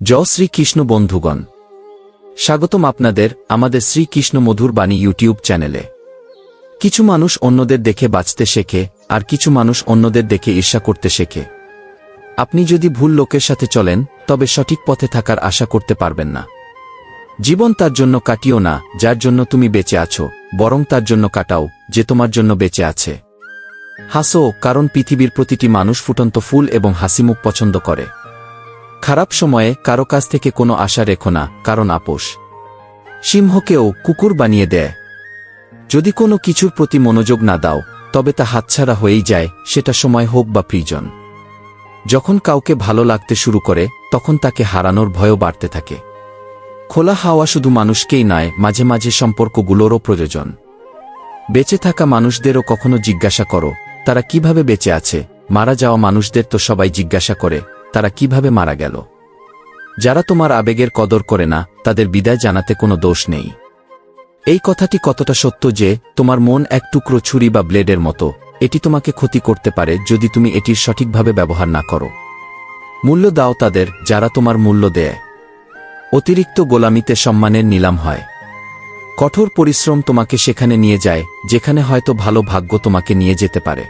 জয় শ্রীকৃষ্ণ বন্ধুগণ, স্বাগতম আপনাদের আমাদের শ্রীকৃষ্ণ মধুর বাণী ইউটিউব চ্যানেলে। কিছু মানুষ অন্যদের দেখে বাঁচতে শেখে, আর কিছু মানুষ অন্যদের দেখে ঈর্ষা করতে শেখে। আপনি যদি ভুল লোকের সাথে চলেন, তবে সঠিক পথে থাকার আশা করতে পারবেন না। জীবন তার জন্য কাটিও না যার জন্য তুমি বেঁচে আছো, বরং তার জন্য কাটাও যে তোমার জন্য বেঁচে আছে। হাসো, কারণ পৃথিবীর প্রতিটি মানুষ ফুটন্ত ফুল এবং হাসিমুখ পছন্দ করে। খারাপ সময়ে কারো কাছ থেকে কোনো আশা রেখো না, কারণ আপোষ সিংহকেও কুকুর বানিয়ে দেয়। যদি কোনো কিছুর প্রতি মনোযোগ না দাও, তবে তা হাতছাড়া হয়েই যায়, সেটা সময় হোক বা প্রিয়জন। যখন কাউকে ভালো লাগতে শুরু করে, তখন তাকে হারানোর ভয়ও বাড়তে থাকে। খোলা হাওয়া শুধু মানুষকেই নয়, মাঝে মাঝে সম্পর্কগুলোরও প্রয়োজন। বেঁচে থাকা মানুষদেরও কখনো জিজ্ঞাসা করো তারা কিভাবে বেঁচে আছে। মারা যাওয়া মানুষদের তো সবাই জিজ্ঞাসা করে তারা কিভাবে মারা গেল। যারা তোমার আবেগের কদর করে না, তাদের বিদায় জানাতে কোনো দোষ নেই। এই কথাটি কতটা সত্য যে, তোমার মন এক টুকরো ছুরি বা ব্লেডের মতো, এটি তোমাকে ক্ষতি করতে পারে যদি তুমি এটির সঠিকভাবে ব্যবহার না করো। মূল্য দাও তাদের যারা তোমার মূল্য দেয়। অতিরিক্ত গোলামিতে সম্মানের নিলাম হয়। কঠোর পরিশ্রম তোমাকে সেখানে নিয়ে যায় যেখানে হয়তো ভালো ভাগ্য তোমাকে নিয়ে যেতে পারে।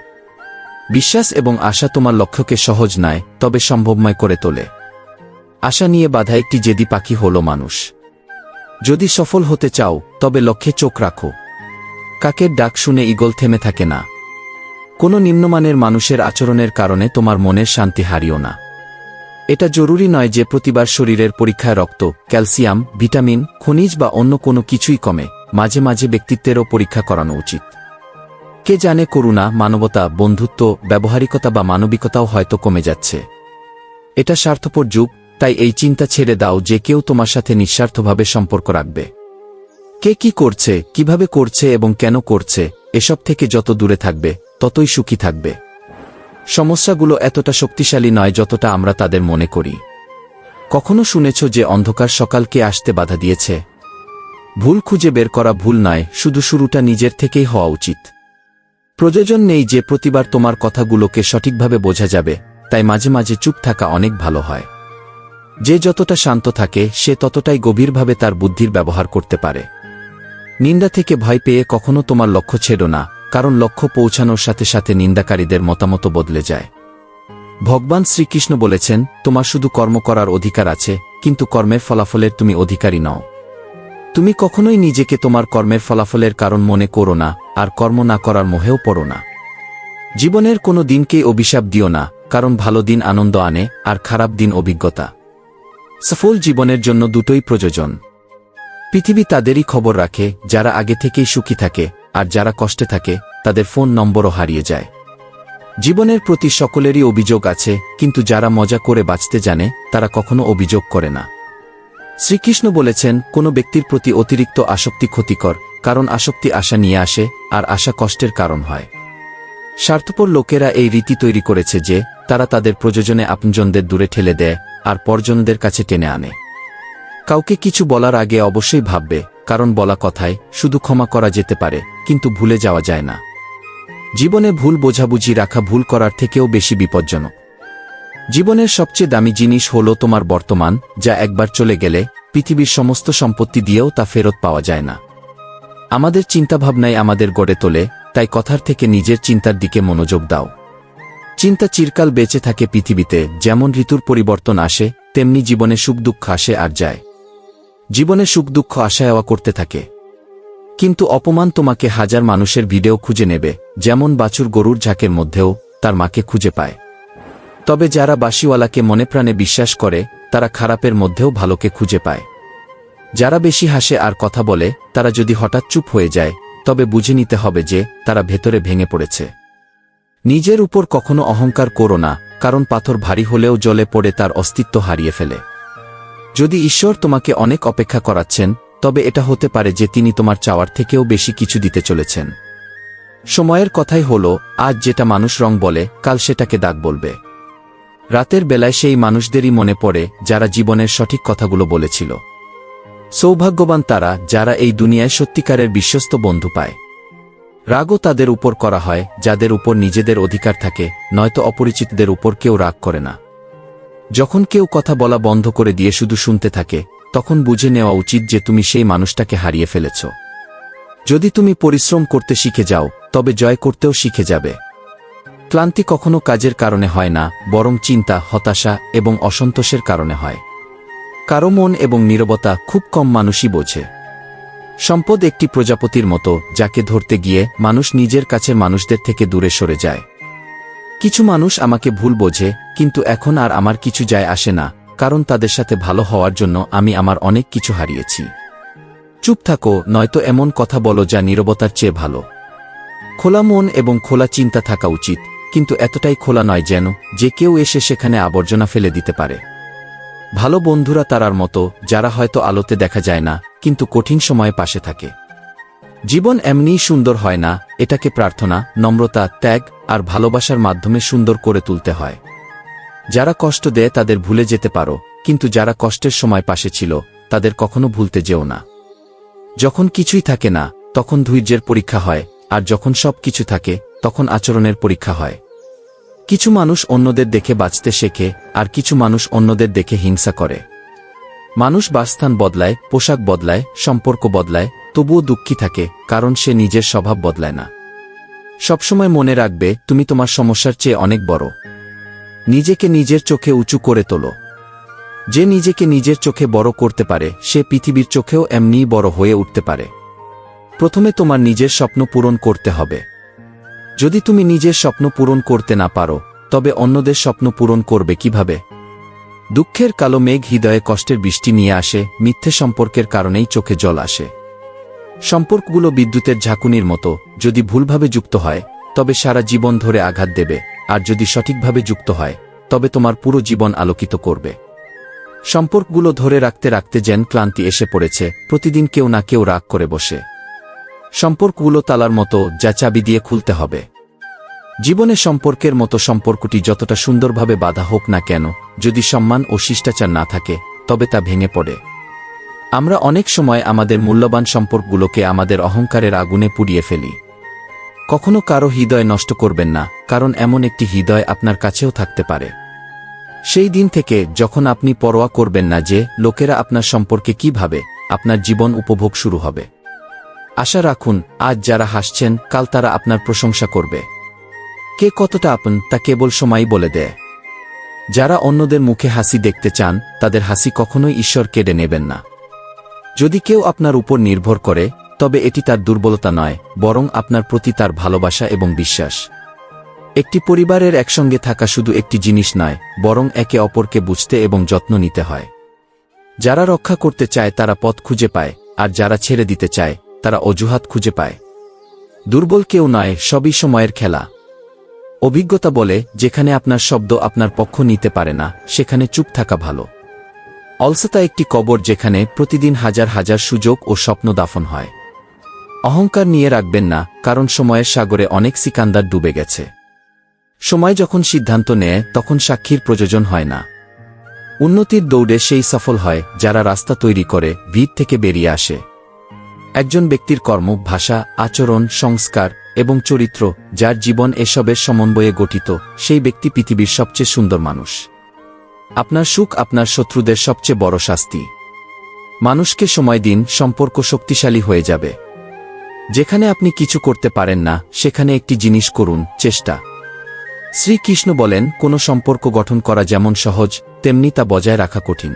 বিশ্বাস এবং আশা তোমার লক্ষ্যকে সহজ নয়, তবে সম্ভবময় করে তোলে। আশা নিয়ে বাঁধা একটি জেদি পাখি হল মানুষ। যদি সফল হতে চাও, তবে লক্ষ্যে চোখ রাখো। কাকের ডাক শুনে ঈগল থেমে থাকে না। কোনো নিম্নমানের মানুষের আচরণের কারণে তোমার মনের শান্তি হারিও না। এটা জরুরি নয় যে প্রতিবার শরীরের পরীক্ষায় রক্ত, ক্যালসিয়াম, ভিটামিন, খনিজ বা অন্য কোনো কিছুই কমে। মাঝে মাঝে ব্যক্তিত্বেরও পরীক্ষা করানো উচিত। কে জানে, করুণা, মানবতা, বন্ধুত্ব, ব্যবহারিকতা বা মানবিকতাও হয়তো কমে যাচ্ছে। এটা স্বার্থপর যুগ, তাই এই চিন্তা ছেড়ে দাও যে কেউ তোমার সাথে নিঃস্বার্থভাবে সম্পর্ক রাখবে। কে কি করছে, কিভাবে করছে এবং কেন করছে, এসব থেকে যত দূরে থাকবে, ততই সুখী থাকবে। সমস্যাগুলো এতটা শক্তিশালী নয় যতটা আমরা তাদের মনে করি। কখনো শুনেছ যে অন্ধকার সকালকে আসতে বাধা দিয়েছে? ভুল খুঁজে বের করা ভুল নয়, শুধু শুরুটা নিজের থেকেই হওয়া উচিত। প্রয়োজন নেই যে প্রতিবার তোমার কথাগুলোকে সঠিকভাবে বোঝা যাবে, তাই মাঝে মাঝে চুপ থাকা অনেক ভালো হয়। যে যতটা শান্ত থাকে, সে ততটাই গভীরভাবে তার বুদ্ধির ব্যবহার করতে পারে। নিন্দা থেকে ভয় পেয়ে কখনো তোমার লক্ষ্য ছেড়ো না, কারণ লক্ষ্য পৌঁছানোর সাথে সাথে নিন্দাকারীদের মতামত বদলে যায়। ভগবান শ্রীকৃষ্ণ বলেছেন, তোমার শুধু কর্ম করার অধিকার আছে, কিন্তু কর্মের ফলাফলের তুমি অধিকারী নও। তুমি কখনোই নিজেকে তোমার কর্মের ফলাফলের কারণ মনে করো না, আর কর্ম না করার মোহেও পড়ো না। জীবনের কোনো দিনকেই অভিশাপ দিও না, কারণ ভালো দিন আনন্দ আনে, আর খারাপ দিন অভিজ্ঞতা। সফল জীবনের জন্য দুটোই প্রয়োজন। পৃথিবী তাদেরই খবর রাখে যারা আগে থেকেই সুখী থাকে, আর যারা কষ্টে থাকে তাদের ফোন নম্বরও হারিয়ে যায়। জীবনের প্রতি সকলেরই অভিযোগ আছে, কিন্তু যারা মজা করে বাঁচতে জানে তারা কখনো অভিযোগ করে না। শ্রীকৃষ্ণ বলেছেন, কোনো ব্যক্তির প্রতি অতিরিক্ত আসক্তি ক্ষতিকর, কারণ আসক্তি আশা নিয়ে আসে, আর আশা কষ্টের কারণ হয়। স্বার্থপর লোকেরা এই রীতি তৈরি করেছে যে, তারা তাদের প্রয়োজনে আপনজনদের দূরে ঠেলে দেয়, আর পরজনদের কাছে টেনে আনে। কাউকে কিছু বলার আগে অবশ্যই ভাববে, কারণ বলা কথায় শুধু ক্ষমা করা যেতে পারে, কিন্তু ভুলে যাওয়া যায় না। জীবনে ভুল বোঝাবুঝি রাখা ভুল করার থেকেও বেশি বিপজ্জনক। জীবনের সবচেয়ে দামি জিনিস হলো তোমার বর্তমান, যা একবার চলে গেলে পৃথিবীর সমস্ত সম্পত্তি দিয়েও তা ফেরত পাওয়া যায় না। আমাদের চিন্তাভাবনাই আমাদের গড়ে তোলে, তাই কথার থেকে নিজের চিন্তার দিকে মনোযোগ দাও। চিন্তা চিরকাল বেঁচে থাকে পৃথিবীতে। যেমন ঋতুর পরিবর্তন আসে, তেমনি জীবনে সুখ দুঃখ আসে আর যায়। জীবনে সুখ দুঃখ আসা যাওয়া করতে থাকে। কিন্তু অপমান তোমাকে হাজার মানুষের ভিডিও খুঁজে নেবে, যেমন বাছুর গরুর ঝাঁকের মধ্যেও তার মাকে খুঁজে পায়। তবে যারা বাঁশিওয়ালাকে মনে প্রাণে বিশ্বাস করে, তারা খারাপের মধ্যেও ভালোকে খুঁজে পায়। যারা বেশি হাসে আর কথা বলে, তারা যদি হঠাৎ চুপ হয়ে যায়, তবে বুঝে নিতে হবে যে তারা ভেতরে ভেঙে পড়েছে। নিজের উপর কখনো অহংকার করো না, কারণ পাথর ভারী হলেও জলে পড়ে তার অস্তিত্ব হারিয়ে ফেলে। যদি ঈশ্বর তোমাকে অনেক অপেক্ষা করাচ্ছেন, তবে এটা হতে পারে যে তিনি তোমার চাওয়ার থেকেও বেশি কিছু দিতে চলেছেন। সময়ের কথাই হলো, আজ যেটা মানুষ রং বলে, কাল সেটাকে দাগ বলবে। রাতের বেলায় সেই মানুষদেরই মনে পড়ে যারা জীবনের সঠিক কথাগুলো বলেছিল। সৌভাগ্যবান তারা যারা এই দুনিয়ায় সত্যিকারের বিশ্বস্ত বন্ধু পায়। রাগও তাদের উপর করা হয় যাদের উপর নিজেদের অধিকার থাকে, নয়তো অপরিচিতদের উপর কেউ রাগ করে না। যখন কেউ কথা বলা বন্ধ করে দিয়ে শুধু শুনতে থাকে, তখন বুঝে নেওয়া উচিত যে তুমি সেই মানুষটাকে হারিয়ে ফেলেছ। যদি তুমি পরিশ্রম করতে শিখে যাও, তবে জয় করতেও শিখে যাবে। ক্লান্তি কখনো কাজের কারণে হয় না, বরং চিন্তা, হতাশা এবং অসন্তোষের কারণে হয়। কারো মন এবং নীরবতা খুব কম মানুষই বোঝে। সম্পদ একটি প্রজাপতির মতো, যাকে ধরতে গিয়ে মানুষ নিজের কাছের মানুষদের থেকে দূরে সরে যায়। কিছু মানুষ আমাকে ভুল বোঝে, কিন্তু এখন আর আমার কিছু যায় আসে না, কারণ তাদের সাথে ভালো হওয়ার জন্য আমি আমার অনেক কিছু হারিয়েছি। চুপ থাকো, নয়তো এমন কথা বলো যা নীরবতার চেয়ে ভালো। খোলা মন এবং খোলা চিন্তা থাকা উচিত, কিন্তু এতটাই খোলা নয় যেন যে কেউ এসে সেখানে আবর্জনা ফেলে দিতে পারে। ভালো বন্ধুরা তারার মতো, যারা হয়তো আলোতে দেখা যায় না, কিন্তু কঠিন সময়ে পাশে থাকে। জীবন এমনিই সুন্দর হয় না, এটাকে প্রার্থনা, নম্রতা, ত্যাগ আর ভালোবাসার মাধ্যমে সুন্দর করে তুলতে হয়। যারা কষ্ট দেয় তাদের ভুলে যেতে পারো, কিন্তু যারা কষ্টের সময় পাশে ছিল তাদের কখনো ভুলতে যেও না। যখন কিছুই থাকে না, তখন ধৈর্যের পরীক্ষা হয়, আর যখন সব কিছু থাকে, তখন আচরণের পরীক্ষা হয়। কিছু মানুষ অন্যদের দেখে বাঁচতে শেখে, আর কিছু মানুষ অন্যদের দেখে হিংসা করে। মানুষ বাসস্থান বদলায়, পোশাক বদলায়, সম্পর্ক বদলায়, তবুও দুঃখী থাকে, কারণ সে নিজের স্বভাব বদলায় না। সবসময় মনে রাখবে, তুমি তোমার সমস্যার চেয়ে অনেক বড়। নিজেকে নিজের চোখে উঁচু করে তোলো। যে নিজেকে নিজের চোখে বড় করতে পারে, সে পৃথিবীর চোখেও এমনিই বড় হয়ে উঠতে পারে। প্রথমে তোমার নিজের স্বপ্ন পূরণ করতে হবে। যদি তুমি নিজের স্বপ্ন পূরণ করতে না পারো, তবে অন্যদের স্বপ্ন পূরণ করবে কিভাবে? দুঃখের কালো মেঘ হৃদয়ে কষ্টের বৃষ্টি নিয়ে আসে, মিথ্যে সম্পর্কের কারণেই চোখে জল আসে। সম্পর্কগুলো বিদ্যুতের ঝাঁকুনির মতো, যদি ভুলভাবে যুক্ত হয় তবে সারা জীবন ধরে আঘাত দেবে, আর যদি সঠিকভাবে যুক্ত হয় তবে তোমার পুরো জীবন আলোকিত করবে। সম্পর্কগুলো ধরে রাখতে রাখতে যেন ক্লান্তি এসে পড়েছে, প্রতিদিন কেউ না কেউ রাগ করে বসে। সম্পর্কগুলো তালার মতো, যা চাবি দিয়ে খুলতে হবে। জীবনে সম্পর্কের মতো সম্পর্কটি যতটা সুন্দরভাবে বাঁধা হোক না কেন, যদি সম্মান ও শিষ্টাচার না থাকে, তবে তা ভেঙে পড়ে। আমরা অনেক সময় আমাদের মূল্যবান সম্পর্কগুলোকে আমাদের অহংকারের আগুনে পুড়িয়ে ফেলি। কখনো কারো হৃদয় নষ্ট করবেন না, কারণ এমন একটি হৃদয় আপনার কাছেও থাকতে পারে। সেই দিন থেকে যখন আপনি পরোয়া করবেন না যে লোকেরা আপনার সম্পর্কে কি ভাবে, আপনার জীবন উপভোগ শুরু হবে। আশা রাখুন, আজ যারা হাসছেন, কাল তারা আপনার প্রশংসা করবে। কে কতটা আপন তা কেবল সময়ই বলে দেয়। যারা অন্যদের মুখে হাসি দেখতে চান, তাদের হাসি কখনোই ঈশ্বর কেড়ে নেবেন না। যদি কেউ আপনার উপর নির্ভর করে, তবে এটি তার দুর্বলতা নয়, বরং আপনার প্রতি তার ভালোবাসা এবং বিশ্বাস। একটি পরিবারের একসঙ্গে থাকা শুধু একটি জিনিস নয়, বরং একে অপরকে বুঝতে এবং যত্ন নিতে হয়। যারা রক্ষা করতে চায় তারা পথ খুঁজে পায়, আর যারা ছেড়ে দিতে চায় তারা অজুহাত খুঁজে পায়। দুর্বল কেউ নয়, সবই সময়ের খেলা। অভিজ্ঞতা বলে, যেখানে আপনার শব্দ আপনার পক্ষ নিতে পারে না, সেখানে চুপ থাকা ভালো। অলসতা একটি কবর, যেখানে প্রতিদিন হাজার হাজার সুযোগ ও স্বপ্ন দাফন হয়। অহংকার নিয়ে রাখবেন না, কারণ সময়ের সাগরে অনেক সিকান্দার ডুবে গেছে। সময় যখন সিদ্ধান্ত নেয়, তখন সাক্ষীর প্রয়োজন হয় না। উন্নতির দৌড়ে সেই সফল হয় যারা রাস্তা তৈরি করে, ভিড় থেকে বেরিয়ে আসে। একজন ব্যক্তির কর্ম, ভাষা, আচরণ, সংস্কার এবং চরিত্র, যার জীবন এসবের সমন্বয়ে গঠিত, সেই ব্যক্তি পৃথিবীর সবচেয়ে সুন্দর মানুষ। আপনার সুখ আপনার শত্রুদের সবচেয়ে বড় শাস্তি। মানুষকে সময় দিন, সম্পর্ক শক্তিশালী হয়ে যাবে। যেখানে আপনি কিছু করতে পারেন না, সেখানে একটি জিনিস করুন, চেষ্টা। শ্রীকৃষ্ণ বলেন, কোনো সম্পর্ক গঠন করা যেমন সহজ, তেমনি তা বজায় রাখা কঠিন।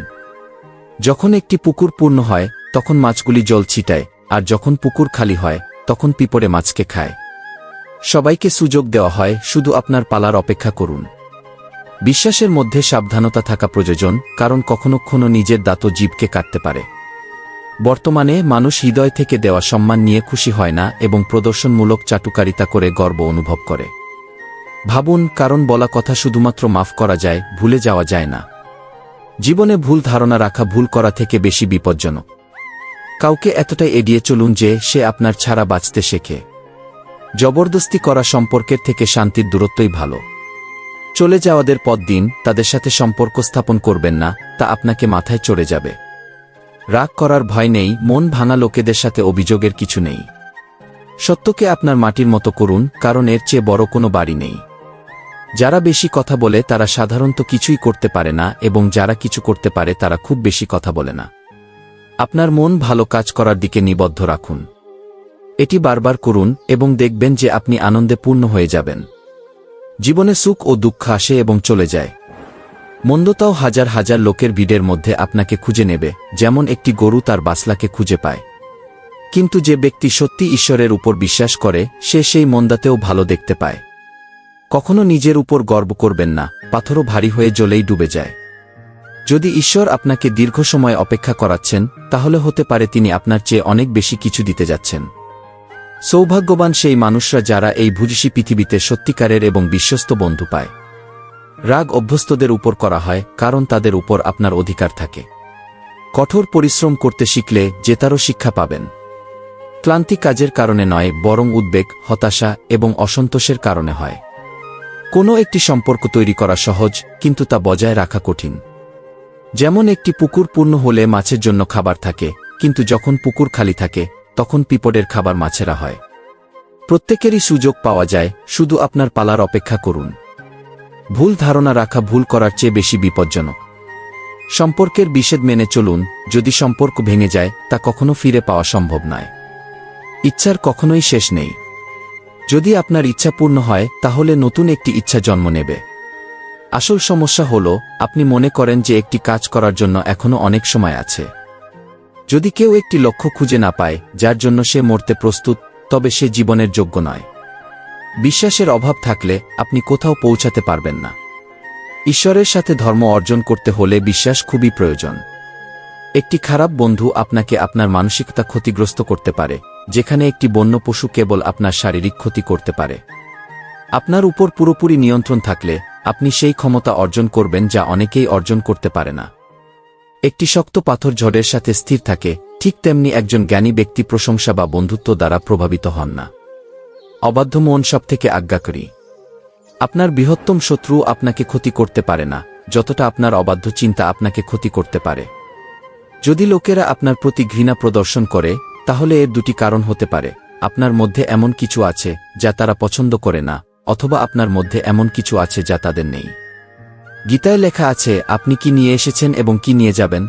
যখন একটি পুকুর পূর্ণ হয়, তখন মাছগুলি জল ছিটায়, আর যখন পুকুর খালি হয়, তখন পিঁপড়ে মাছকে খায়। সবাইকে সুযোগ দেওয়া হয়, শুধু আপনার পালার অপেক্ষা করুন। বিশ্বাসের মধ্যে সাবধানতা থাকা প্রয়োজন, কারণ কখনো নিজের দাঁতও জীবকে কাটতে পারে। বর্তমানে মানুষ হৃদয় থেকে দেওয়া সম্মান নিয়ে খুশি হয় না এবং প্রদর্শনমূলক চাটুকারিতা করে গর্ব অনুভব করে। ভাবুন, কারণ বলা কথা শুধুমাত্র মাফ করা যায়, ভুলে যাওয়া যায় না। জীবনে ভুল ধারণা রাখা ভুল করা থেকে বেশি বিপজ্জনক। কাউকে এতটাই এড়িয়ে চলুন যে সে আপনার ছাড়া বাঁচতে শেখে। জবরদস্তি করা সম্পর্কের থেকে শান্তির দূরত্বই ভালো। চলে যাওয়াদের পথ দিন, তাদের সাথে সম্পর্ক স্থাপন করবেন না, তা আপনাকে মাথায় চড়ে যাবে। রাগ করার ভয় নেই, মন ভাঙা লোকেদের সাথে অভিযোগের কিছু নেই। সত্যকে আপনার মাটির মতো করুন, কারণ এর চেয়ে বড় কোনো বাড়ি নেই। যারা বেশি কথা বলে তারা সাধারণত কিছুই করতে পারে না, এবং যারা কিছু করতে পারে তারা খুব বেশি কথা বলে না। আপনার মন ভালো কাজ করার দিকে নিবদ্ধ রাখুন। এটি বারবার করুন এবং দেখবেন যে আপনি আনন্দে পূর্ণ হয়ে যাবেন। জীবনে সুখ ও দুঃখ আসে এবং চলে যায়। মন্দতাও হাজার হাজার লোকের ভিড়ের মধ্যে আপনাকে খুঁজে নেবে, যেমন একটি গরু তার বাছলাকে খুঁজে পায়। কিন্তু যে ব্যক্তি সত্যি ঈশ্বরের উপর বিশ্বাস করে সে সেই মন্দাতেও ভালো দেখতে পায়। কখনো নিজের উপর গর্ব করবেন না, পাথরও ভারী হয়ে জলেই ডুবে যায়। যদি ঈশ্বর আপনাকে দীর্ঘ সময় অপেক্ষা করাচ্ছেন, তাহলে হতে পারে তিনি আপনার চেয়ে অনেক বেশি কিছু দিতে যাচ্ছেন। সৌভাগ্যবান সেই মানুষরা যারা এই ভুজিসী পৃথিবীতে সত্যিকারের এবং বিশ্বস্ত বন্ধু পায়। রাগ অভ্যস্তদের উপর করা হয়, কারণ তাদের উপর আপনার অধিকার থাকে। কঠোর পরিশ্রম করতে শিখলে জেতারও শিক্ষা পাবেন। ক্লান্তি কাজের কারণে নয়, বরং উদ্বেগ, হতাশা এবং অসন্তোষের কারণে হয়। কোনো একটি সম্পর্ক তৈরি করা সহজ, কিন্তু তা বজায় রাখা কঠিন। যেমন একটি পুকুর পূর্ণ হলে মাছের জন্য খাবার থাকে, কিন্তু যখন পুকুর খালি থাকে তখন পিঁপড়ের খাবার মাছেরা হয়। প্রত্যেকেরই সুযোগ পাওয়া যায়, শুধু আপনার পালার অপেক্ষা করুন। ভুল ধারণা রাখা ভুল করার চেয়ে বেশি বিপজ্জনক। সম্পর্কের বিশেষ মেনে চলুন। যদি সম্পর্ক ভেঙে যায় তা কখনো ফিরে পাওয়া সম্ভব নয়। ইচ্ছার কখনোই শেষ নেই। যদি আপনার ইচ্ছা পূর্ণ হয় তাহলে নতুন একটি ইচ্ছা জন্ম নেবে। আসল সমস্যা হল আপনি মনে করেন যে একটি কাজ করার জন্য এখনো অনেক সময় আছে। যদি কেউ একটি লক্ষ্য খুঁজে না পায় যার জন্য সে মরতে প্রস্তুত, তবে সে জীবনের যোগ্য নয়। বিশ্বাসের অভাব থাকলে আপনি কোথাও পৌঁছাতে পারবেন না। ঈশ্বরের সাথে ধর্ম অর্জন করতে হলে বিশ্বাস খুবই প্রয়োজন। একটি খারাপ বন্ধু আপনাকে আপনার মানসিকতা ক্ষতিগ্রস্ত করতে পারে, যেখানে একটি বন্য পশু কেবল আপনার শারীরিক ক্ষতি করতে পারে। আপনার উপর পুরোপুরি নিয়ন্ত্রণ থাকলে আপনি সেই ক্ষমতা অর্জন করবেন যা অনেকেই অর্জন করতে পারে না। একটি শক্ত পাথর ঝড়ের সাথে স্থির থাকে, ঠিক তেমনি একজন জ্ঞানী ব্যক্তি প্রশংসা বা বন্ধুত্ব দ্বারা প্রভাবিত হন না। অবাধ্য মন সবথেকে আজ্ঞাকারী। আপনার বৃহত্তম শত্রু আপনাকে ক্ষতি করতে পারে না, যতটা আপনার অবাধ্য চিন্তা আপনাকে ক্ষতি করতে পারে। যদি লোকেরা আপনার প্রতি ঘৃণা প্রদর্শন করে, তাহলে এর দুটি কারণ হতে পারে। আপনার মধ্যে এমন কিছু আছে যা তারা পছন্দ করে না, অথবা আপনার মধ্যে এমন কিছু আছে যা তাদের নেই। গীতায় লেখা আছে, আপনি কি নিয়ে এসেছেন এবং কি নিয়ে যাবেন।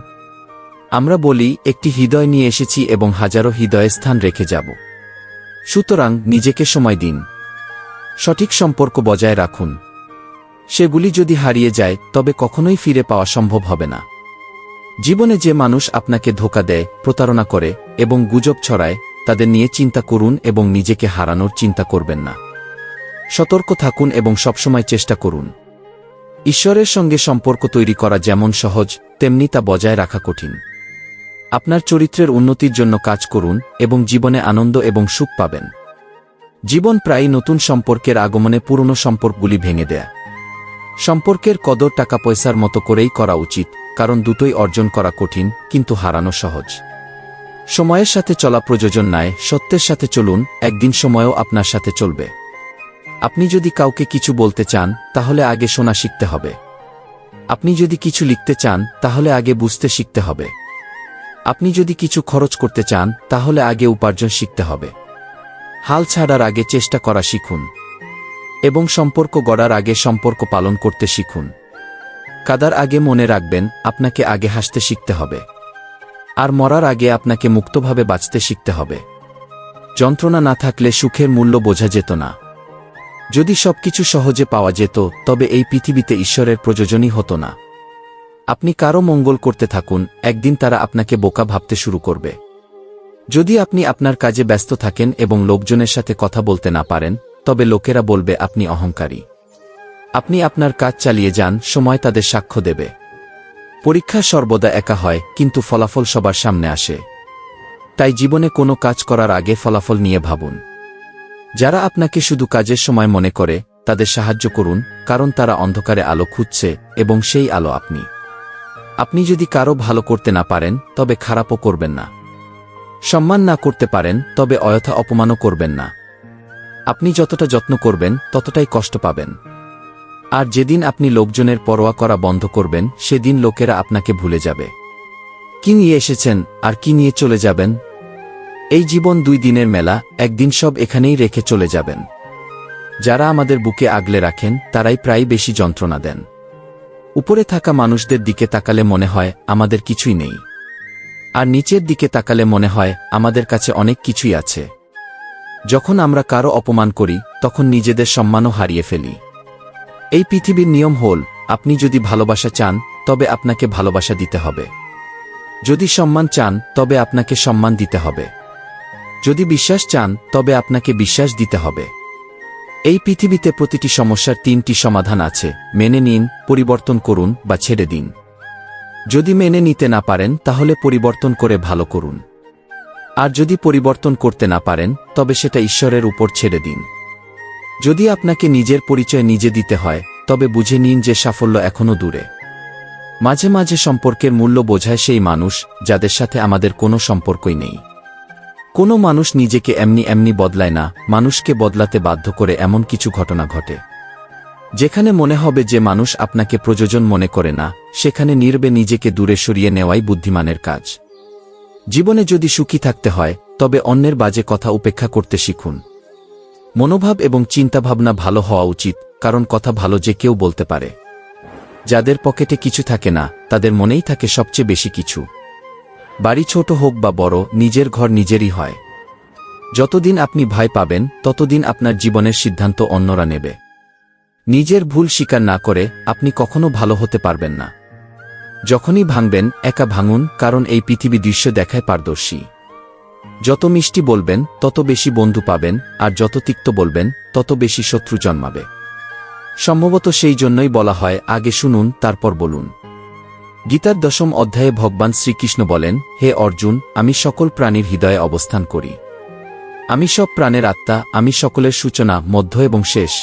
আমরা বলি, একটি হৃদয় নিয়ে এসেছি এবং হাজারো হৃদয়ে স্থান রেখে যাব। সুতরাং নিজেকে সময় দিন। সঠিক সম্পর্ক বজায় রাখুন। সেগুলি যদি হারিয়ে যায় তবে কখনোই ফিরে পাওয়া সম্ভব হবে না। জীবনে যে মানুষ আপনাকে ধোঁকা দেয়, প্রতারণা করে এবং গুজব ছড়ায়, তাদের নিয়ে চিন্তা করুন এবং নিজেকে হারানোর চিন্তা করবেন না। সতর্ক থাকুন এবং সবসময় চেষ্টা করুন। ঈশ্বরের সঙ্গে সম্পর্ক তৈরি করা যেমন সহজ, তেমনি তা বজায় রাখা কঠিন। আপনার চরিত্রের উন্নতির জন্য কাজ করুন এবং জীবনে আনন্দ এবং সুখ পাবেন। জীবন প্রায়ই নতুন সম্পর্কের আগমনে পুরনো সম্পর্কগুলি ভেঙে দেয়। সম্পর্কের কদর টাকা পয়সার মতো করেই করা উচিত, কারণ দুটোই অর্জন করা কঠিন, কিন্তু হারানো সহজ। সময়ের সাথে চলা প্রয়োজন নয়, সত্যের সাথে চলুন, একদিন সময়ও আপনার সাথে চলবে। আপনি যদি কাউকে কিছু বলতে চান তাহলে আগে শোনা শিখতে হবে। আপনি যদি কিছু লিখতে চান তাহলে আগে বুঝতে শিখতে হবে। আপনি যদি কিছু খরচ করতে চান তাহলে আগে উপার্জন শিখতে হবে। হাল ছাড়ার আগে চেষ্টা করা শিখুন এবং সম্পর্ক গড়ার আগে সম্পর্ক পালন করতে শিখুন। কাদার আগে মনে রাখবেন, আপনাকে আগে হাসতে শিখতে হবে। আর মরার আগে আপনাকে মুক্তভাবে বাঁচতে শিখতে হবে। যন্ত্রণা না থাকলে সুখের মূল্য বোঝা যেত না। যদি সবকিছু সহজে পাওয়া যেত তবে এই পৃথিবীতে ঈশ্বরের প্রয়োজনই হতো না। আপনি কারো মঙ্গল করতে থাকুন, একদিন তারা আপনাকে বোকা ভাবতে শুরু করবে। যদি আপনি আপনার কাজে ব্যস্ত থাকেন এবং লোকজনের সাথে কথা বলতে না পারেন, তবে লোকেরা বলবে আপনি অহংকারী। আপনি আপনার কাজ চালিয়ে যান, সময় তাদের সাক্ষ্য দেবে। পরীক্ষা সর্বদা একা হয়, কিন্তু ফলাফল সবার সামনে আসে। তাই জীবনে কোনো কাজ করার আগে ফলাফল নিয়ে ভাবুন। যারা আপনাকে শুধু কাজের সময় মনে করে তাদের সাহায্য করুন, কারণ তারা অন্ধকারে আলো খুঁজছে এবং সেই আলো আপনি। আপনি যদি কারো ভালো করতে না পারেন তবে খারাপও করবেন না। সম্মান না করতে পারেন তবে অযথা অপমানও করবেন না। আপনি যতটা যত্ন করবেন ততটাই কষ্ট পাবেন। আর যেদিন আপনি লোকজনের পরোয়া করা বন্ধ করবেন, সেদিন লোকেরা আপনাকে ভুলে যাবে। কি নিয়ে এসেছেন আর কি নিয়ে চলে যাবেন? এই জীবন 2 দিনের মেলা, একদিন সব এখানেই রেখে চলে যাবেন। যারা আমাদের বুকে আগলে রাখেন তারাই প্রায় বেশি যন্ত্রণা দেন। উপরে থাকা মানুষদের দিকে তাকালে মনে হয় আমাদের কিছুই নেই, আর নিচের দিকে তাকালে মনে হয় আমাদের কাছে অনেক কিছুই আছে। যখন আমরা কারো অপমান করি তখন নিজেদের সম্মানও হারিয়ে ফেলি। এই পৃথিবীর নিয়ম হল, আপনি যদি ভালোবাসা চান তবে আপনাকে ভালোবাসা দিতে হবে, যদি সম্মান চান তবে আপনাকে সম্মান দিতে হবে, যদি বিশ্বাস চান তবে আপনাকে বিশ্বাস দিতে হবে। এই পৃথিবীতে প্রতিটি সমস্যার 3টি সমাধান আছে, মেনে নিন, পরিবর্তন করুন বা ছেড়ে দিন। যদি মেনে নিতে না পারেন তাহলে পরিবর্তন করে ভালো করুন, আর যদি পরিবর্তন করতে না পারেন তবে সেটা ঈশ্বরের উপর ছেড়ে দিন। যদি আপনাকে নিজের পরিচয় নিজে দিতে হয় তবে বুঝে নিন যে সাফল্য এখনও দূরে। মাঝে মাঝে সম্পর্কের মূল্য বোঝায় সেই মানুষ যাদের সাথে আমাদের কোনো সম্পর্কই নেই। কোনো মানুষ নিজেকে এমনি এমনি বদলায় না, মানুষকে বদলাতে বাধ্য করে এমন কিছু ঘটনা ঘটে। যেখানে মনে হবে যে মানুষ আপনাকে প্রয়োজন মনে করে না, সেখানে নীরবে নিজেকে দূরে সরিয়ে নেওয়াই বুদ্ধিমানের কাজ। জীবনে যদি সুখী থাকতে হয় তবে অন্যের বাজে কথা উপেক্ষা করতে শিখুন। মনোভাব এবং চিন্তাভাবনা ভালো হওয়া উচিত, কারণ কথা ভালো যে কেউ বলতে পারে। যাদের পকেটে কিছু থাকে না তাদের মনেই থাকে সবচেয়ে বেশি কিছু। বাড়ি ছোট হোক বা বড়, নিজের ঘর নিজেরই হয়। যতদিন আপনি ভয় পাবেন ততদিন আপনার জীবনের সিদ্ধান্ত অন্যরা নেবে। নিজের ভুল স্বীকার না করে আপনি কখনো ভালো হতে পারবেন না। যখনই ভাঙবেন একা ভাঙুন, কারণ এই পৃথিবী দৃশ্য দেখায় পারদর্শী। যত মিষ্টি বলবেন তত বেশি বন্ধু পাবেন, আর যত তিক্ত বলবেন তত বেশি শত্রু জন্মাবে। সম্ভবত সেই জন্যই বলা হয়, আগে শুনুন তারপর বলুন। গীতার 10ম অধ্যায়ে ভগবান শ্রীকৃষ্ণ বলেন, হে অর্জুন, আমি সকল প্রাণীর হৃদয়ে অবস্থান করি। আমি সব প্রাণের আত্মা, আমি সকলের সূচনা, মধ্য এবং শেষ।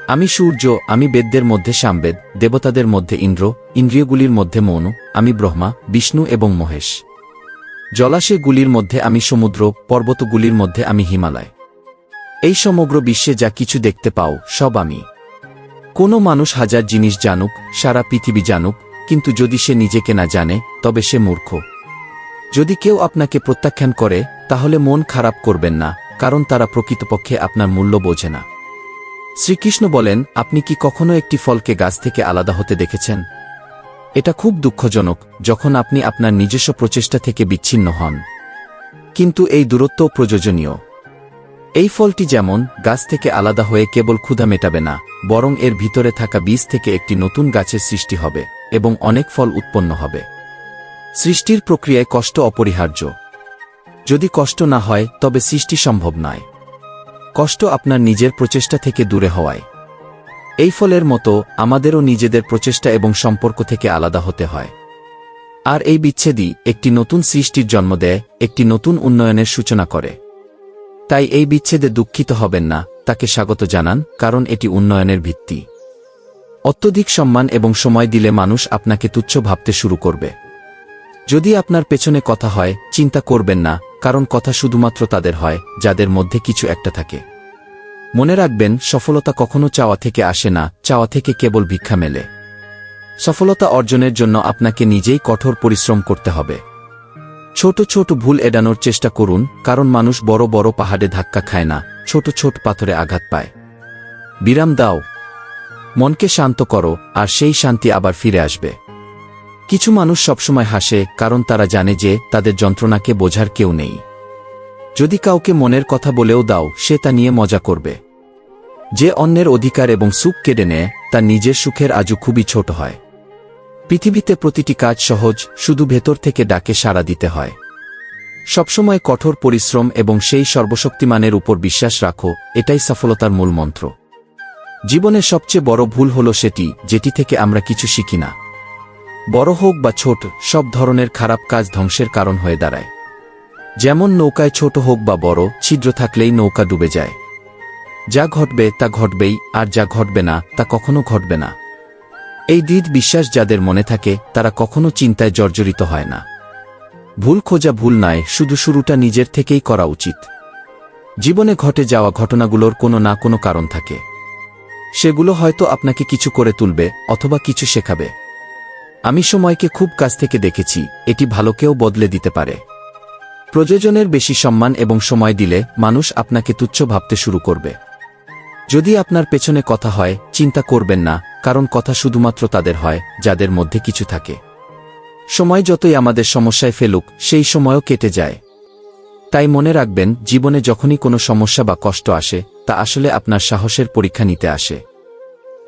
আমি সূর্য, আমি বেদদের মধ্যে সামবেদ, দেবতাদের মধ্যে ইন্দ্র, ইন্দ্রিয়গুলির মধ্যে মনু, আমি ব্রহ্মা, বিষ্ণু এবং মহেশ। জলাশয়গুলির মধ্যে আমি সমুদ্র, পর্বতগুলির মধ্যে আমি হিমালয়। এই সমগ্র বিশ্বে যা কিছু দেখতে পাও সব আমি। কোনো মানুষ হাজার জিনিস জানুক, সারা পৃথিবী জানুক, কিন্তু যদি সে নিজেকে না জানে তবে সে মূর্খ। যদি কেউ আপনাকে প্রত্যাখ্যান করে তাহলে মন খারাপ করবেন না, কারণ তারা প্রকৃতপক্ষে আপনার মূল্য বোঝে না। শ্রীকৃষ্ণ বলেন, আপনি কি কখনো একটি ফলকে গাছ থেকে আলাদা হতে দেখেছেন? এটা খুব দুঃখজনক যখন আপনি আপনার নিজস্ব প্রচেষ্টা থেকে বিচ্ছিন্ন হন। কিন্তু এই দূরত্ব প্রয়োজনীয়। এই ফলটি যেমন গাছ থেকে আলাদা হয়ে কেবল ক্ষুধা মেটাবে না, বরং এর ভিতরে থাকা বীজ থেকে একটি নতুন গাছের সৃষ্টি হবে এবং অনেক ফল উৎপন্ন হবে। সৃষ্টির প্রক্রিয়ায় কষ্ট অপরিহার্য। যদি কষ্ট না হয় তবে সৃষ্টি সম্ভব নয়। কষ্ট আপনার নিজের প্রচেষ্টা থেকে দূরে হওয়ায়। এই ফলের মতো আমাদেরও নিজেদের প্রচেষ্টা এবং সম্পর্ক থেকে আলাদা হতে হয়। আর এই বিচ্ছেদই একটি নতুন সৃষ্টির জন্ম দেয়, একটি নতুন উন্নয়নের সূচনা করে। তাই এই বিচ্ছেদে দুঃখিত হবেন না, তাকে স্বাগত জানান, কারণ এটি উন্নয়নের ভিত্তি। অত্যধিক সম্মান এবং সময় দিলে মানুষ আপনাকে তুচ্ছ ভাবতে শুরু করবে। যদি আপনার পেছনে কথা হয়, চিন্তা করবেন না, কারণ কথা শুধুমাত্র তাদের হয় যাদের মধ্যে কিছু একটা থাকে। মনে রাখবেন, সফলতা কখনো চাওয়া থেকে আসে না, চাওয়া থেকে কেবল ভিক্ষা মেলে। সফলতা অর্জনের জন্য আপনাকে নিজেই কঠোর পরিশ্রম করতে হবে। ছোট ছোট ভুল এড়ানোর চেষ্টা করুন, কারণ মানুষ বড় বড় পাহাড়ে ধাক্কা খায় না, ছোট ছোট পাথরে আঘাত পায়। বিরাম দাও, মনকে শান্ত করো, আর সেই শান্তি আবার ফিরে আসবে। কিছু মানুষ সবসময় হাসে, কারণ তারা জানে যে তাদের যন্ত্রণাকে বোঝার কেউ নেই। যদি কাউকে মনের কথা বলেও দাও, সে তা নিয়ে মজা করবে। যে অন্যের অধিকার এবং সুখ কেড়ে নেয়, তার নিজের সুখের আজও খুবই ছোট হয়। পৃথিবীতে প্রতিটি কাজ সহজ, শুধু ভেতর থেকে ডাকে সাড়া দিতে হয়। সবসময় কঠোর পরিশ্রম এবং সেই সর্বশক্তিমানের উপর বিশ্বাস রাখো, এটাই সফলতার মূল মন্ত্র। জীবনের সবচেয়ে বড় ভুল হলো সেটি যেটি থেকে আমরা কিছু শিখি না। বড় হোক বা ছোট, সব ধরনের খারাপ কাজ ধ্বংসের কারণ হয়ে দাঁড়ায়। যেমন নৌকায় ছোট হোক বা বড়, ছিদ্র থাকলেই নৌকা ডুবে যায়। যা ঘটবে তা ঘটবেই, আর যা ঘটবে না তা কখনো ঘটবে না। এই দৃঢ় বিশ্বাস যাদের মনে থাকে তারা কখনো চিন্তায় জর্জরিত হয় না। ভুল খোঁজা ভুল নয়, শুধু শুরুটা নিজের থেকেই করা উচিত। জীবনে ঘটে যাওয়া ঘটনাগুলোর কোনো না কোনো কারণ থাকে। সেগুলো হয়তো আপনাকে কিছু করে তুলবে অথবা কিছু শেখাবে। আমি সময়কে খুব কাছ থেকে দেখেছি, এটি ভালোকেও বদলে দিতে পারে। প্রয়োজনের বেশি সম্মান এবং সময় দিলে মানুষ আপনাকে তুচ্ছ ভাবতে শুরু করবে। যদি আপনার পেছনে কথা হয় চিন্তা করবেন না, কারণ কথা শুধুমাত্র তাদের হয় যাদের মধ্যে কিছু থাকে। সময় যতই আমাদের সমস্যায় ফেলুক সেই সময়ও কেটে যায়। তাই মনে রাখবেন, জীবনে যখনই কোনো সমস্যা বা কষ্ট আসে তা আসলে আপনার সাহসের পরীক্ষা নিতে আসে।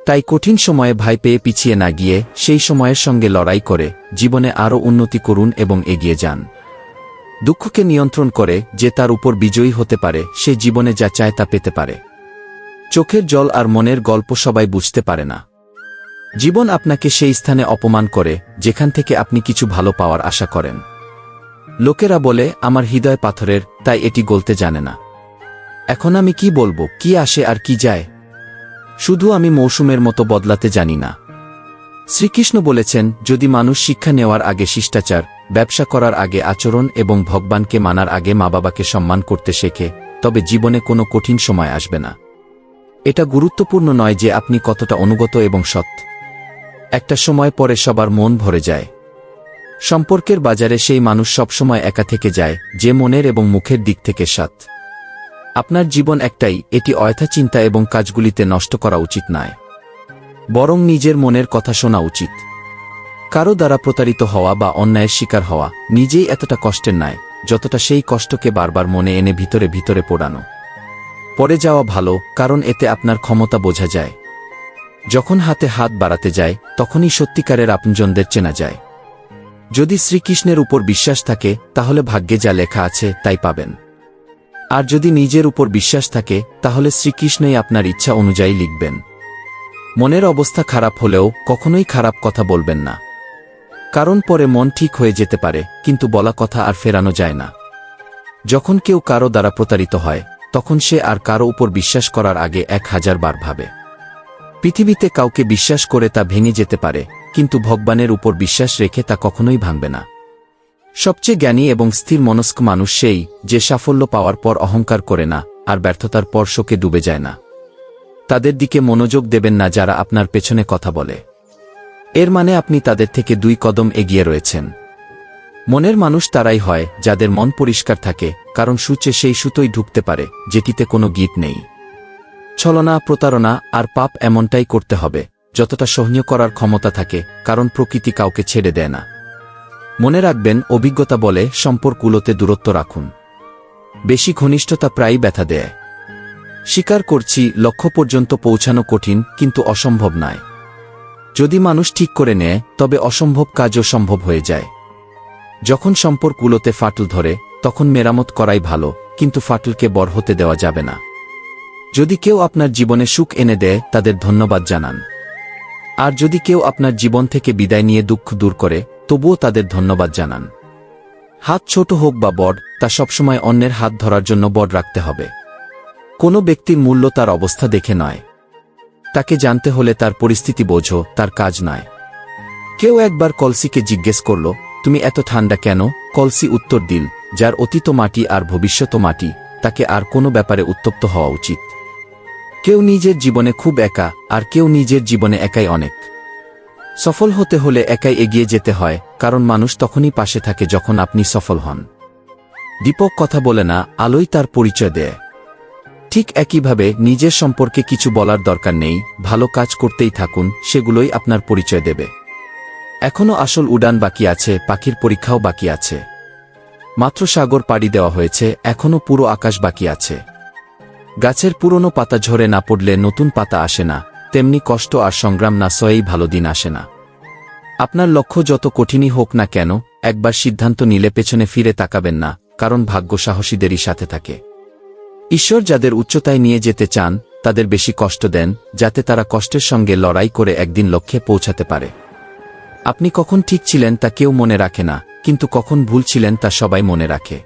তাই কঠিন সময়ে ভয় পেয়ে পিছিয়ে না গিয়ে সেই সময়ের সঙ্গে লড়াই করে জীবনে আরও উন্নতি করুন এবং এগিয়ে যান। দুঃখকে নিয়ন্ত্রণ করে যে তার উপর বিজয়ী হতে পারে সে জীবনে যা চায় তা পেতে পারে। চোখের জল আর মনের গল্প সবাই বুঝতে পারে না। জীবন আপনাকে সেই স্থানে অপমান করে যেখান থেকে আপনি কিছু ভালো পাওয়ার আশা করেন। লোকেরা বলে আমার হৃদয় পাথরের, তাই এটি গলতে জানে না। এখন আমি কি বলবো, কি আসে আর কি যায়? শুধু আমি মৌসুমের মতো বদলাতে জানি না। শ্রীকৃষ্ণ বলেছেন, যদি মানুষ শিক্ষা নেওয়ার আগে শিষ্টাচার, ব্যবসা করার আগে আচরণ এবং ভগবানকে মানার আগে মা বাবাকে সম্মান করতে শেখে তবে জীবনে কোনো কঠিন সময় আসবে না। এটা গুরুত্বপূর্ণ নয় যে আপনি কতটা অনুগত এবং সৎ। একটা সময় পরে সবার মন ভরে যায়। সম্পর্কের বাজারে সেই মানুষ সবসময় একা থেকে যায় যে মনের এবং মুখের দিক থেকে সৎ। আপনার জীবন একটাই, এটি অযথা চিন্তা এবং কাজগুলিতে নষ্ট করা উচিত নয়, বরং নিজের মনের কথা শোনা উচিত। কারো দ্বারা প্রতারিত হওয়া বা অন্যায়ের শিকার হওয়া নিজেই এতটা কষ্টের নয় যতটা সেই কষ্টকে বারবার মনে এনে ভিতরে ভিতরে পোড়ানো। পড়ে যাওয়া ভালো, কারণ এতে আপনার ক্ষমতা বোঝা যায়। যখন হাতে হাত বাড়াতে যায় তখনই সত্যিকারের আপনজনদের চেনা যায়। যদি শ্রীকৃষ্ণের উপর বিশ্বাস থাকে তাহলে ভাগ্যে যা লেখা আছে তাই পাবেন। আর যদি নিজের উপর বিশ্বাস থাকে তাহলে শ্রীকৃষ্ণই আপনার ইচ্ছা অনুযায়ী লিখবেন। মনের অবস্থা খারাপ হলেও কখনোই খারাপ কথা বলবেন না, কারণ পরে মন ঠিক হয়ে যেতে পারে কিন্তু বলা কথা আর ফেরানো যায় না। যখন কেউ কারো দ্বারা প্রতারিত হয় তখন সে আর কারো উপর বিশ্বাস করার আগে 1000 বার ভাবে। পৃথিবীতে কাউকে বিশ্বাস করে তা ভেঙে যেতে পারে, কিন্তু ভগবানের উপর বিশ্বাস রেখে তা কখনোই ভাঙবে না। সবচেয়ে জ্ঞানী এবং স্থির মনস্ক মানুষ সেই যে সাফল্য পাওয়ার পর অহংকার করে না আর ব্যর্থতার পর শোকে ডুবে যায় না। তাদের দিকে মনোযোগ দেবেন না যারা আপনার পেছনে কথা বলে। এর মানে আপনি তাদের থেকে 2 কদম এগিয়ে রয়েছেন। মনের মানুষ তারাই হয় যাদের মন পরিষ্কার থাকে, কারণ সূচে সেই সুতোই ঢুকতে পারে যেটিতে কোনো গিট নেই। ছলনা, প্রতারণা আর পাপ এমনটাই করতে হবে যতটা সহ্য করার ক্ষমতা থাকে, কারণ প্রকৃতি কাউকে ছেড়ে দেয় না। মনে রাখবেন, অভিজ্ঞতা বলে সম্পর্কগুলোতে দূরত্ব রাখুন। বেশি ঘনিষ্ঠতা প্রায়ই ব্যথা দেয়। স্বীকার করছি, লক্ষ্য পর্যন্ত পৌঁছানো কঠিন কিন্তু অসম্ভব নয়। যদি মানুষ ঠিক করে নেয় তবে অসম্ভব কাজও সম্ভব হয়ে যায়। যখন সম্পর্কগুলোতে ফাটল ধরে তখন মেরামত করাই ভালো, কিন্তু ফাটলকে বড় হতে দেওয়া যাবে না। যদি কেউ আপনার জীবনে সুখ এনে দেয় তাদের ধন্যবাদ জানান। আর যদি কেউ আপনার জীবন থেকে বিদায় নিয়ে দুঃখ দূর করে তবুও তাদের ধন্যবাদ জানান। হাত ছোট হোক বা বড়, তা সবসময় অন্যের হাত ধরার জন্য বড় রাখতে হবে। কোনো ব্যক্তির মূল্য তার অবস্থা দেখে নয়, তাকে জানতে হলে তার পরিস্থিতি বোঝো, তার কাজ নয়। কেউ একবার কলসিকে জিজ্ঞেস করল, তুমি এত ঠান্ডা কেন? কলসি উত্তর দিল, যার অতীত মাটি আর ভবিষ্যৎ মাটি তাকে আর কোনো ব্যাপারে উত্তপ্ত হওয়া উচিত। কেউ নিজের জীবনে খুব একা, আর কেউ নিজের জীবনে একাই অনেক। সফল হতে হলে একাই এগিয়ে যেতে হয়, কারণ মানুষ তখনই পাশে থাকে যখন আপনি সফল হন। দীপক কথা বলে না, আলোই তার পরিচয় দেয়। ঠিক একইভাবে নিজের সম্পর্কে কিছু বলার দরকার নেই, ভালো কাজ করতেই থাকুন, সেগুলোই আপনার পরিচয় দেবে। এখনও আসল উড়ান বাকি আছে, পাখির পরীক্ষাও বাকি আছে। মাত্র সাগর পাড়ি দেওয়া হয়েছে, এখনও পুরো আকাশ বাকি আছে। গাছের পুরনো পাতা ঝরে না পড়লে নতুন পাতা আসে না, তেমনি কষ্ট আর সংগ্রাম না সয়েই ভালো দিন আসে না। আপনার লক্ষ্য যত কঠিনই হোক না কেন, একবার সিদ্ধান্ত নিলে পেছনে ফিরে তাকাবেন না, কারণ ভাগ্য সাহসীদেরই সাথে থাকে। ঈশ্বর যাদের উচ্চতায় নিয়ে যেতে চান তাদের বেশি কষ্ট দেন, যাতে তারা কষ্টের সঙ্গে লড়াই করে একদিন লক্ষ্যে পৌঁছাতে পারে। আপনি কখন ঠিক ছিলেন তা কেউ মনে রাখে না, কিন্তু কখন ভুল ছিলেন তা সবাই মনে রাখে।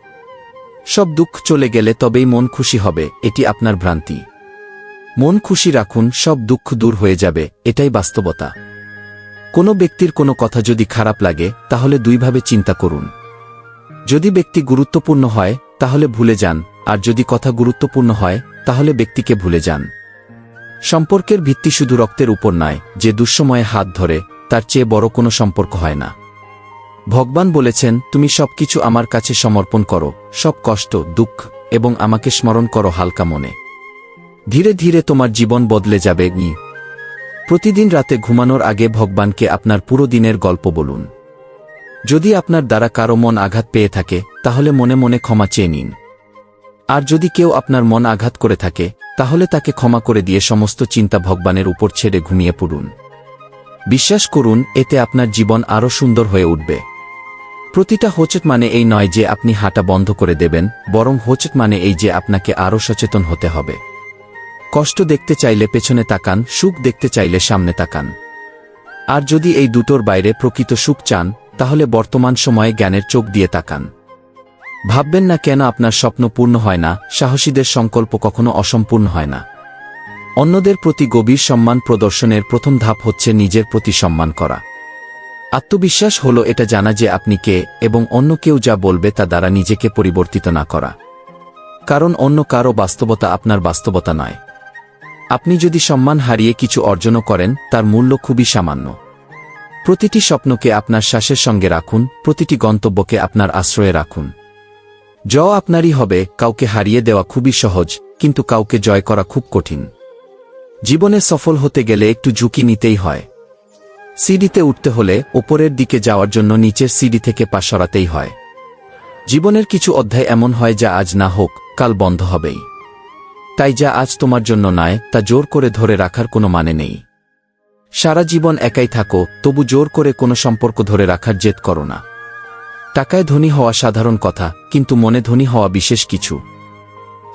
সব দুঃখ চলে গেলে তবেই মন খুশি হবে, এটি আপনার ভ্রান্তি। মন খুশি রাখুন, সব দুঃখ দূর হয়ে যাবে, এটাই বাস্তবতা। কোনো ব্যক্তির কোনো কথা যদি খারাপ লাগে তাহলে 2 ভাবে চিন্তা করুন। যদি ব্যক্তি গুরুত্বপূর্ণ হয় তাহলে ভুলে যান, আর যদি কথা গুরুত্বপূর্ণ হয় তাহলে ব্যক্তিকে ভুলে যান। সম্পর্কের ভিত্তি শুধু রক্তের উপর নয়, যে দুঃসময়ে হাত ধরে তার চেয়ে বড় কোনো সম্পর্ক হয় না। ভগবান বলেছেন, তুমি সবকিছু আমার কাছে সমর্পণ করো, সব কষ্ট, দুঃখ এবং আমাকে স্মরণ করো হালকা মনে। ধীরে ধীরে তোমার জীবন বদলে যাবে। প্রতিদিন রাতে ঘুমানোর আগে ভগবানকে আপনার পুরো দিনের গল্প বলুন। যদি আপনার দ্বারা কারো মন আঘাত পেয়ে থাকে তাহলে মনে মনে ক্ষমা চেয়ে নিন। আর যদি কেউ আপনার মন আঘাত করে থাকে তাহলে তাকে ক্ষমা করে দিয়ে সমস্ত চিন্তা ভগবানের উপর ছেড়ে ঘুমিয়ে পড়ুন। বিশ্বাস করুন, এতে আপনার জীবন আরও সুন্দর হয়ে উঠবে। প্রতিটা হোঁচট মানে এই নয় যে আপনি হাঁটা বন্ধ করে দেবেন, বরং হোঁচট মানে এই যে আপনাকে আরও সচেতন হতে হবে। কষ্ট দেখতে চাইলে পেছনে তাকান, সুখ দেখতে চাইলে সামনে তাকান। আর যদি এই দুটোর বাইরে প্রকৃত সুখ চান তাহলে বর্তমান সময়ে জ্ঞানের চোখ দিয়ে তাকান। ভাববেন না কেন আপনার স্বপ্ন পূর্ণ হয় না, সাহসীদের সংকল্প কখনো অসম্পূর্ণ হয় না। অন্যদের প্রতি গভীর সম্মান প্রদর্শনের প্রথম ধাপ হচ্ছে নিজের প্রতি সম্মান করা। আত্মবিশ্বাস হলো এটা জানা যে আপনি কে এবং অন্য কেউ যা বলবে তা দ্বারা নিজেকে পরিবর্তিত না করা। কারণ অন্য কারো বাস্তবতা আপনার বাস্তবতা নয়। আপনি যদি সম্মান হারিয়ে কিছু অর্জনও করেন তার মূল্য খুবই সামান্য। প্রতিটি স্বপ্নকে আপনার শ্বাসের সঙ্গে রাখুন, প্রতিটি গন্তব্যকে আপনার আশ্রয়ে রাখুন। জয় আপনারই হবে। কাউকে হারিয়ে দেওয়া খুবই সহজ, কিন্তু কাউকে জয় করা খুব কঠিন। জীবনে সফল হতে গেলে একটু ঝুঁকি নিতেই হয়। সিঁড়িতে উঠতে হলে ওপরের দিকে যাওয়ার জন্য নিচের সিঁড়ি থেকে পা সরাতেই হয়। জীবনের কিছু অধ্যায় এমন হয় যা আজ না হোক কাল বন্ধ হবেই। তাই যা আজ তোমার জন্য নয় তা জোর করে ধরে রাখার কোনো মানে নেই। সারা জীবন একাই থাকো, তবু জোর করে কোনো সম্পর্ক ধরে রাখার জেদ করো না। টাকায় ধনী হওয়া সাধারণ কথা, কিন্তু মনে ধনী হওয়া বিশেষ কিছু।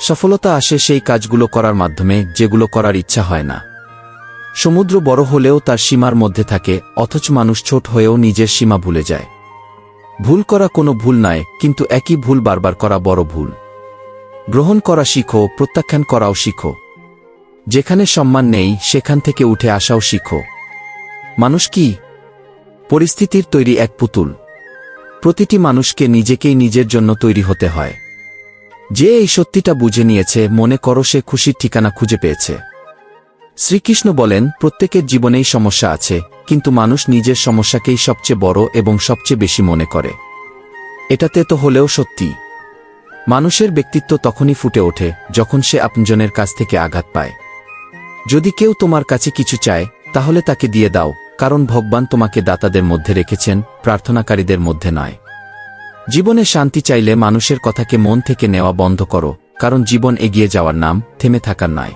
সফলতা আসে সেই কাজগুলো করার মাধ্যমে যেগুলো করার ইচ্ছা হয় না। সমুদ্র বড় হলেও তার সীমার মধ্যে থাকে, অথচ মানুষ ছোট হয়েও নিজের সীমা ভুলে যায়। ভুল করা কোনো ভুল নয়, কিন্তু একই ভুল বারবার করা বড় ভুল। গ্রহণ করা শিখো, প্রত্যাখ্যান করাও শিখো। যেখানে সম্মান নেই সেখান থেকে উঠে আসাও শিখো। মানুষ কি? পরিস্থিতির তৈরি এক পুতুল। প্রতিটি মানুষকে নিজেকেই নিজের জন্য তৈরি হতে হয়। যে এই সত্যিটা বুঝে নিয়েছে মনে করো সে খুশির ঠিকানা খুঁজে পেয়েছে। শ্রীকৃষ্ণ বলেন, প্রত্যেকের জীবনেই সমস্যা আছে, কিন্তু মানুষ নিজের সমস্যাকেই সবচেয়ে বড় এবং সবচেয়ে বেশি মনে করে। এটাতে তো হলেও সত্যি। মানুষের ব্যক্তিত্ব তখনই ফুটে ওঠে যখন সে আপনজনের কাছ থেকে আঘাত পায়। যদি কেউ তোমার কাছে কিছু চায় তাহলে তাকে দিয়ে দাও, কারণ ভগবান তোমাকে দাতাদের মধ্যে রেখেছেন, প্রার্থনাকারীদের মধ্যে নয়। জীবনে শান্তি চাইলে মানুষের কথাকে মন থেকে নেওয়া বন্ধ করো, কারণ জীবন এগিয়ে যাওয়ার নাম, থেমে থাকার নয়।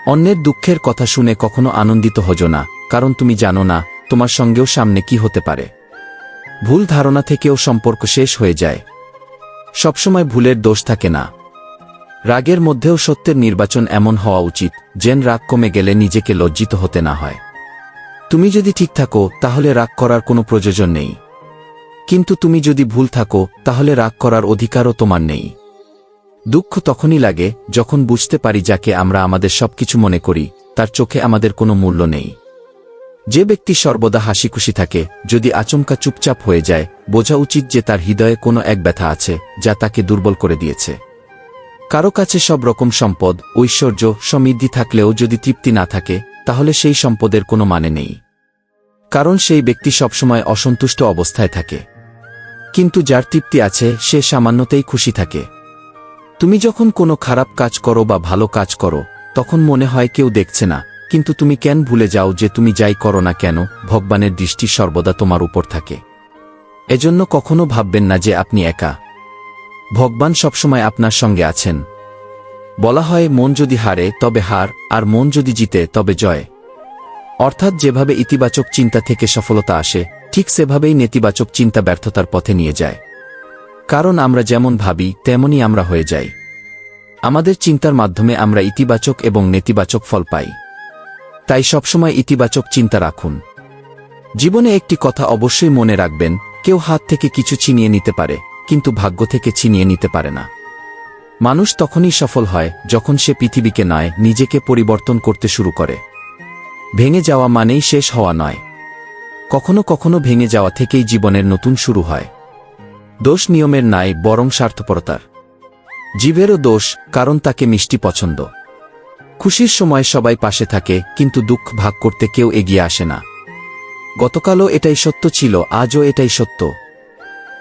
অন্যের দুঃখের কথা শুনে কখনো আনন্দিত হজো না, কারণ তুমি জানো না তোমার সঙ্গেও সামনে কি হতে পারে। ভুল ধারণা থেকেও সম্পর্ক শেষ হয়ে যায়। সবসময় ভুলের দোষ থাকে না। রাগের মধ্যেও সত্যের নির্বাচন এমন হওয়া উচিত যেন রাগ কমে গেলে নিজেকে লজ্জিত হতে না হয়। তুমি যদি ঠিক থাকো তাহলে রাগ করার কোনো প্রয়োজন নেই, কিন্তু তুমি যদি ভুল থাকো তাহলে রাগ করার অধিকারও তোমার নেই। দুঃখ তখনই লাগে যখন বুঝতে পারি যাকে আমরা আমাদের সবকিছু মনে করি তার চোখে আমাদের কোনো মূল্য নেই। যে ব্যক্তি সর্বদা হাসিখুশি থাকে যদি আচমকা চুপচাপ হয়ে যায়, বোঝা উচিত যে তার হৃদয়ে কোনো এক ব্যথা আছে যা তাকে দুর্বল করে দিয়েছে। কারো কাছে সব রকম সম্পদ, ঐশ্বর্য, সমৃদ্ধি থাকলেও যদি তৃপ্তি না থাকে তাহলে সেই সম্পদের কোনো মানে নেই, কারণ সেই ব্যক্তি সবসময় অসন্তুষ্ট অবস্থায় থাকে। কিন্তু যার তৃপ্তি আছে সে সামান্যতেই খুশি থাকে। তুমি যখন কোনো খারাপ কাজ করো বা ভালো কাজ করো তখন মনে হয় কেউ দেখছে না, কিন্তু তুমি কেন ভুলে যাও যে তুমি যাই করো না কেন ভগবানের দৃষ্টি সর্বদা তোমার উপর থাকে। এজন্য কখনো ভাববেন না যে আপনি একা। ভগবান সবসময় আপনার সঙ্গে আছেন। বলা হয় মন যদি হারে তবে হার, আর মন যদি জিতে তবে জয়। অর্থাৎ যেভাবে ইতিবাচক চিন্তা থেকে সফলতা আসে ঠিক সেভাবেই নেতিবাচক চিন্তা ব্যর্থতার পথে নিয়ে যায়। কারণ আমরা যেমন ভাবি তেমনই আমরা হয়ে যাই। আমাদের চিন্তার মাধ্যমে আমরা ইতিবাচক এবং নেতিবাচক ফল পাই। তাই সবসময় ইতিবাচক চিন্তা রাখুন। জীবনে একটি কথা অবশ্যই মনে রাখবেন, কেউ হাত থেকে কিছু ছিনিয়ে নিতে পারে কিন্তু ভাগ্য থেকে ছিনিয়ে নিতে পারে না। মানুষ তখনই সফল হয় যখন সে পৃথিবীকে নয় নিজেকে পরিবর্তন করতে শুরু করে। ভেঙে যাওয়া মানেই শেষ হওয়া নয়। কখনো কখনো ভেঙে যাওয়া থেকেই জীবনের নতুন শুরু হয়। দোষ নিয়মের নাই বরং স্বার্থপরতার। জীবেরও দোষ, কারণ তাকে মিষ্টি পছন্দ। খুশির সময় সবাই পাশে থাকে কিন্তু দুঃখ ভাগ করতে কেউ এগিয়ে আসে না। গতকালও এটাই সত্য ছিল, আজও এটাই সত্য।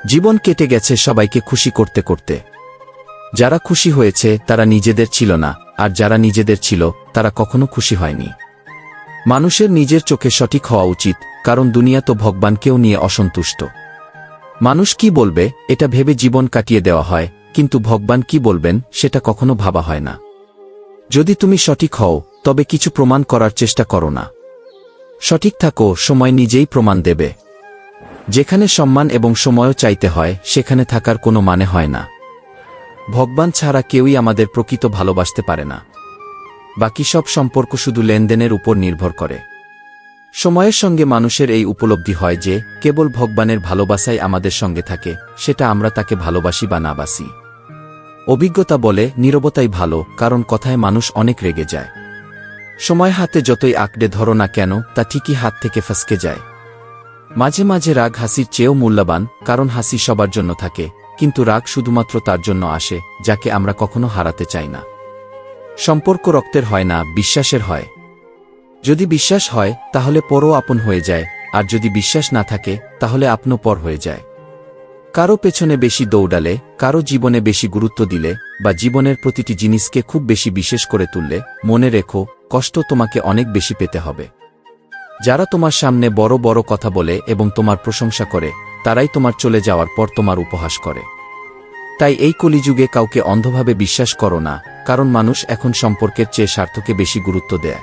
জীবন কেটে গেছে সবাইকে খুশি করতে করতে। যারা খুশি হয়েছে তারা নিজেদের ছিল না, আর যারা নিজেদের ছিল তারা কখনো খুশি হয়নি। মানুষের নিজের চোখে সঠিক হওয়া উচিত, কারণ দুনিয়া তো ভগবানকেও নিয়ে অসন্তুষ্ট। মানুষ কি বলবে এটা ভেবে জীবন কাটিয়ে দেওয়া হয়, কিন্তু ভগবান কি বলবেন সেটা কখনো ভাবা হয় না। যদি তুমি সঠিক হও তবে কিছু প্রমাণ করার চেষ্টা করো না। সঠিক থাকো, সময় নিজেই প্রমাণ দেবে। যেখানে সম্মান এবং সময়ও চাইতে হয় সেখানে থাকার কোনো মানে হয় না। ভগবান ছাড়া কেউই আমাদের প্রকৃত ভালোবাসতে পারে না। বাকি সব সম্পর্ক শুধু লেনদেনের উপর নির্ভর করে। সময়ের সঙ্গে মানুষের এই উপলব্ধি হয় যে কেবল ভগবানের ভালোবাসাই আমাদের সঙ্গে থাকে, সেটা আমরা তাকে ভালোবাসি বা না বাসি। অভিজ্ঞতা বলে নীরবতাই ভালো, কারণ কথায় মানুষ অনেক রেগে যায়। সময় হাতে যতই আঁকড়ে ধরো না কেন তা ঠিকই হাত থেকে ফসকে যায়। মাঝে মাঝে রাগ হাসির চেয়েও মূল্যবান, কারণ হাসি সবার জন্য থাকে, কিন্তু রাগ শুধুমাত্র তার জন্য আসে যাকে আমরা কখনো হারাতে চাই না। সম্পর্ক রক্তের হয় না, বিশ্বাসের হয়। যদি বিশ্বাস হয় তাহলে পরও আপন হয়ে যায়, আর যদি বিশ্বাস না থাকে তাহলে আপনও পর হয়ে যায়। কারো পেছনে বেশি দৌড়ালে, কারো জীবনে বেশি গুরুত্ব দিলে, বা জীবনের প্রতিটি জিনিসকে খুব বেশি বিশেষ করে তুললে, মনে রেখো কষ্ট তোমাকে অনেক বেশি পেতে হবে। যারা তোমার সামনে বড় বড় কথা বলে এবং তোমার প্রশংসা করে, তারাই তোমার চলে যাওয়ার পর তোমার উপহাস করে। তাই এই কলিযুগে কাউকে অন্ধভাবে বিশ্বাস করো না, কারণ মানুষ এখন সম্পর্কের চেয়ে স্বার্থকে বেশি গুরুত্ব দেয়।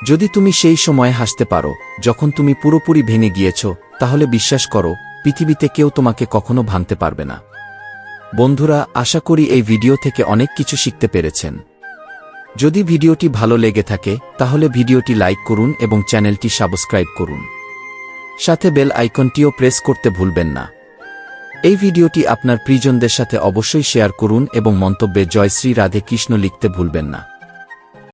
যদি তুমি সেই সময়ে হাসতে পারো যখন তুমি পুরোপুরি ভেঙে গিয়েছ, তাহলে বিশ্বাস করো পৃথিবীতে কেউ তোমাকে কখনো ভাঙতে পারবে না। বন্ধুরা, আশা করি এই ভিডিও থেকে অনেক কিছু শিখতে পেরেছেন। যদি ভিডিওটি ভালো লেগে থাকে তাহলে ভিডিওটি লাইক করুন এবং চ্যানেলটি সাবস্ক্রাইব করুন। সাথে বেল আইকনটিও প্রেস করতে ভুলবেন না। এই ভিডিওটি আপনার প্রিয়জনদের সাথে অবশ্যই শেয়ার করুন এবং মন্তব্যে জয় শ্রী রাধে কৃষ্ণ লিখতে ভুলবেন না।